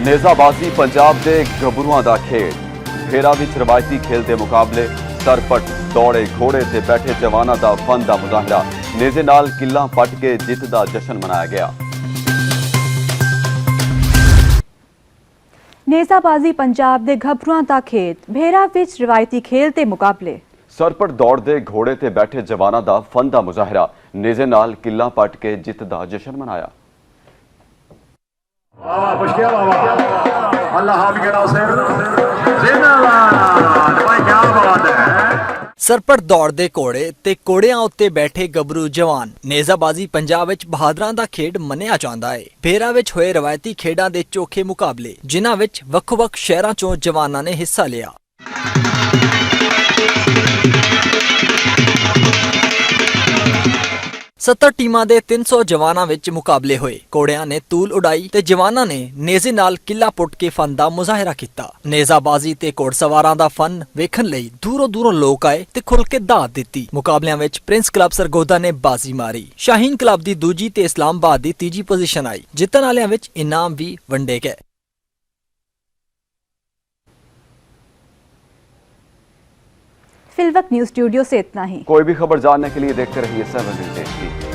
नेजाबाजी पंजाब के गबरूआं दा खेड भेरा विच रवायती खेल के मुकाबले सरपट दौड़े घोड़े ते बैठे जवानों का फन का मुजाहरा नेजे नाल किला पट के जित का जश्न मनाया गया। नेजाबाजी पंजाब के घबरूआं दा खेड भेरा विच रवायती खेल के मुकाबले सरपट दौड़ दे घोड़े ते बैठे जवानों का फन का मुजाहरा नेजे नाल किला पट के जित का जश्न मनाया। सरपट दौड़ दे घोड़े ते घोड़ियां उत्ते बैठे गबरू जवान नेजाबाजी पंजाब विच बहादरां दा खेड मन्निया जांदा है। भेरा विच होए रवायती खेडां दे चोखे मुकाबले जिन्हां विच वक्ख-वक्ख शहरां चों जवानां ने हिस्सा लिया। 70 टीमां दे 300 जवानां विच मुकाबले होए। घोड़ियां ने तूल उड़ाई ते जवानां ने नेज़े नाल किला पुट के फन दा मुजाहरा कीता। नेजाबाजी ते घोड़सवारां दा फन वेखण लई दूरों दूरों लोक आए ते खुल के दाद दित्ती। मुकाबलियां विच प्रिंस क्लब सरगोदा ने बाजी मारी। शाहीन क्लब दी दूजी ते इस्लामाबाद दी तीजी पोजीशन आई। जितण वालियां विच इनाम भी वंडे गए। फिलवक्त न्यूज स्टूडियो से इतना ही। कोई भी खबर जानने के लिए देखते रहिए 7 न्यूज़ HD।